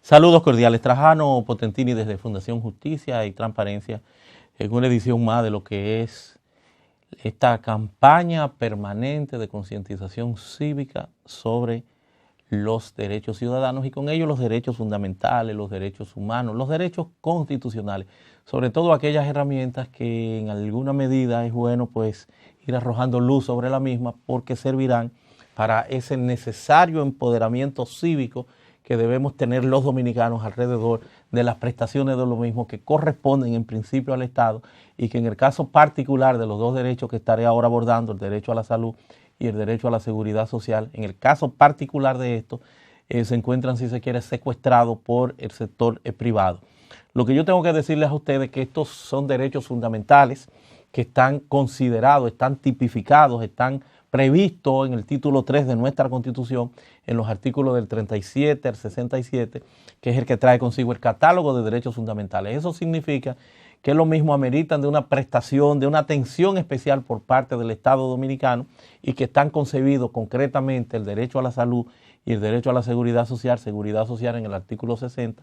Saludos cordiales, Trajano Potentini desde Fundación Justicia y Transparencia en una edición más de lo que es esta campaña permanente de concientización cívica sobre los derechos ciudadanos y con ello los derechos fundamentales, los derechos humanos, los derechos constitucionales, sobre todo aquellas herramientas que en alguna medida es bueno pues ir arrojando luz sobre la misma porque servirán para ese necesario empoderamiento cívico que debemos tener los dominicanos alrededor de las prestaciones de lo mismo que corresponden en principio al Estado y que en el caso particular de los dos derechos que estaré ahora abordando, el derecho a la salud y el derecho a la seguridad social, en el caso particular de esto, se encuentran, si se quiere, secuestrados por el sector privado. Lo que yo tengo que decirles a ustedes es que estos son derechos fundamentales que están considerados, están tipificados, están previsto en el título 3 de nuestra Constitución, en los artículos del 37 al 67, que es el que trae consigo el catálogo de derechos fundamentales. Eso significa que lo mismo ameritan de una prestación, de una atención especial por parte del Estado dominicano y que están concebidos concretamente el derecho a la salud y el derecho a la seguridad social en el artículo 60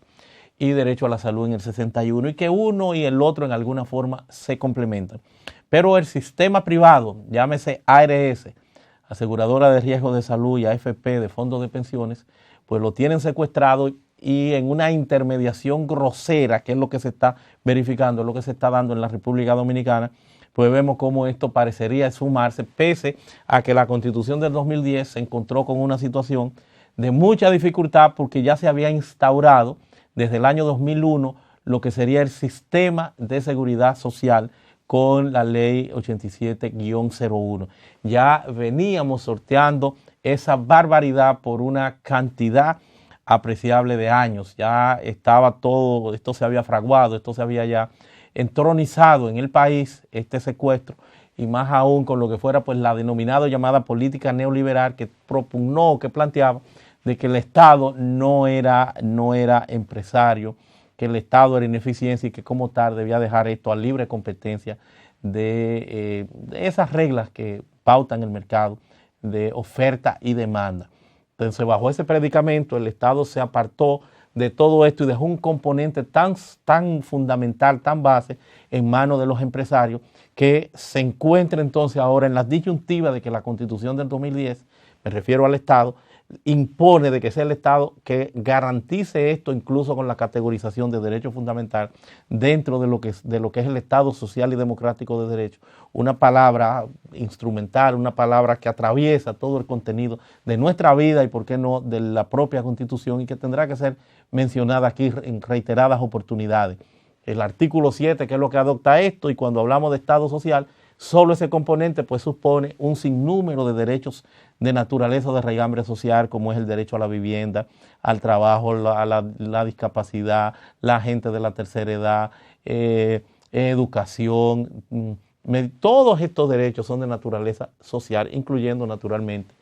y derecho a la salud en el 61, y que uno y el otro en alguna forma se complementan. Pero el sistema privado, llámese ARS, Aseguradora de Riesgo de Salud, y AFP, de fondos de pensiones, pues lo tienen secuestrado y en una intermediación grosera, que es lo que se está verificando, es lo que se está dando en la República Dominicana, pues vemos cómo esto parecería esfumarse, pese a que la Constitución del 2010 se encontró con una situación de mucha dificultad porque ya se había instaurado desde el año 2001 lo que sería el sistema de seguridad social con la ley 87-01. Ya veníamos sorteando esa barbaridad por una cantidad apreciable de años. Ya estaba todo, esto se había fraguado, esto se había ya entronizado en el país, este secuestro, y más aún con lo que fuera pues la denominada llamada política neoliberal que propugnó, que planteaba de que el Estado no era empresario, que el Estado era ineficiencia y que como tal debía dejar esto a libre competencia de esas reglas que pautan el mercado de oferta y demanda. Entonces, bajo ese predicamento, el Estado se apartó de todo esto y dejó un componente tan fundamental, tan base, en manos de los empresarios, que se encuentra entonces ahora en la disyuntiva de que la Constitución del 2010, me refiero al Estado, impone de que sea el Estado que garantice esto, incluso con la categorización de derecho fundamental dentro de lo que es el Estado social y democrático de derecho, una palabra instrumental, una palabra que atraviesa todo el contenido de nuestra vida y por qué no de la propia Constitución, y que tendrá que ser mencionada aquí en reiteradas oportunidades. El artículo 7, que es lo que adopta esto, y cuando hablamos de Estado social, solo ese componente pues supone un sinnúmero de derechos de naturaleza de raigambre social, como es el derecho a la vivienda, al trabajo, a la discapacidad, la gente de la tercera edad, educación. Todos estos derechos son de naturaleza social, incluyendo naturalmente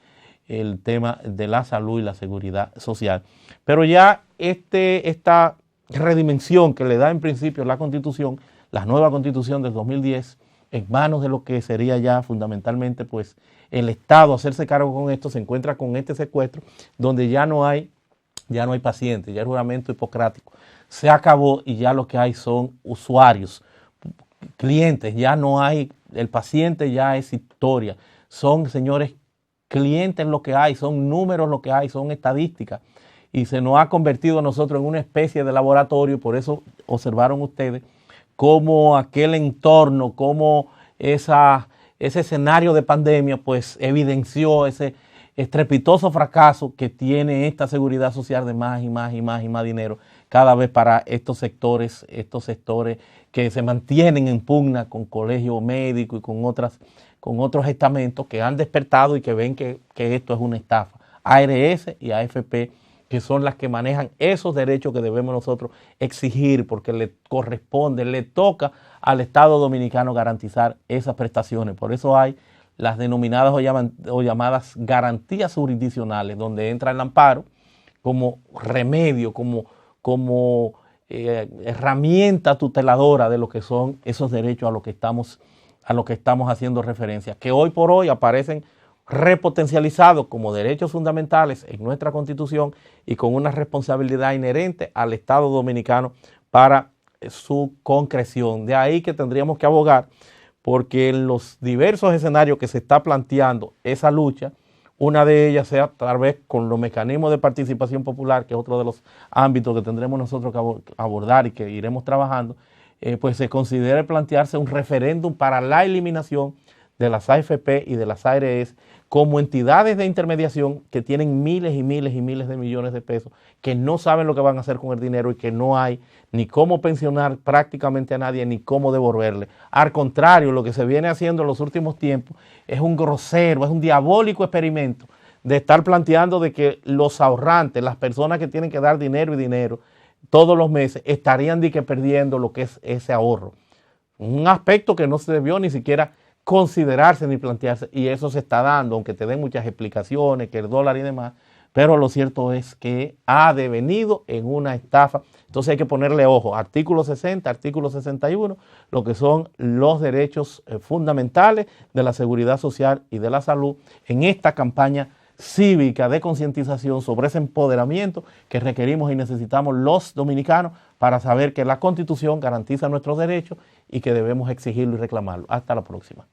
el tema de la salud y la seguridad social. Pero ya esta redimensión que le da en principio la Constitución, la nueva Constitución del 2010, en manos de lo que sería ya fundamentalmente pues el Estado hacerse cargo con esto, se encuentra con este secuestro donde ya no hay pacientes, ya el juramento hipocrático se acabó y ya lo que hay son usuarios, clientes, ya no hay, el paciente ya es historia, son, señores, clientes lo que hay, son números lo que hay, son estadísticas, y se nos ha convertido a nosotros en una especie de laboratorio. Por eso observaron ustedes cómo aquel entorno, cómo ese escenario de pandemia pues evidenció ese estrepitoso fracaso que tiene esta seguridad social de más y más y más y más dinero cada vez para estos sectores que se mantienen en pugna con colegio médico y con otros estamentos que han despertado y que ven que esto es una estafa. ARS y AFP, que son las que manejan esos derechos que debemos nosotros exigir, porque le corresponde, le toca al Estado dominicano garantizar esas prestaciones. Por eso hay las denominadas o llamadas garantías jurisdiccionales, donde entra el amparo como remedio, como herramienta tuteladora de lo que son esos derechos a lo que estamos haciendo referencia, que hoy por hoy aparecen repotencializados como derechos fundamentales en nuestra Constitución y con una responsabilidad inherente al Estado dominicano para su concreción. De ahí que tendríamos que abogar porque en los diversos escenarios que se está planteando esa lucha, una de ellas sea tal vez con los mecanismos de participación popular, que es otro de los ámbitos que tendremos nosotros que abordar y que iremos trabajando, pues se considere plantearse un referéndum para la eliminación de las AFP y de las ARS como entidades de intermediación que tienen miles y miles y miles de millones de pesos, que no saben lo que van a hacer con el dinero y que no hay ni cómo pensionar prácticamente a nadie ni cómo devolverle. Al contrario, lo que se viene haciendo en los últimos tiempos es un grosero, es un diabólico experimento de estar planteando de que los ahorrantes, las personas que tienen que dar dinero y dinero todos los meses, estarían perdiendo lo que es ese ahorro. Un aspecto que no se debió ni siquiera considerarse ni plantearse, y eso se está dando, aunque te den muchas explicaciones, que el dólar y demás, pero lo cierto es que ha devenido en una estafa. Entonces hay que ponerle ojo, artículo 60, artículo 61, lo que son los derechos fundamentales de la seguridad social y de la salud en esta campaña cívica de concientización sobre ese empoderamiento que requerimos y necesitamos los dominicanos para saber que la Constitución garantiza nuestros derechos y que debemos exigirlo y reclamarlo. Hasta la próxima.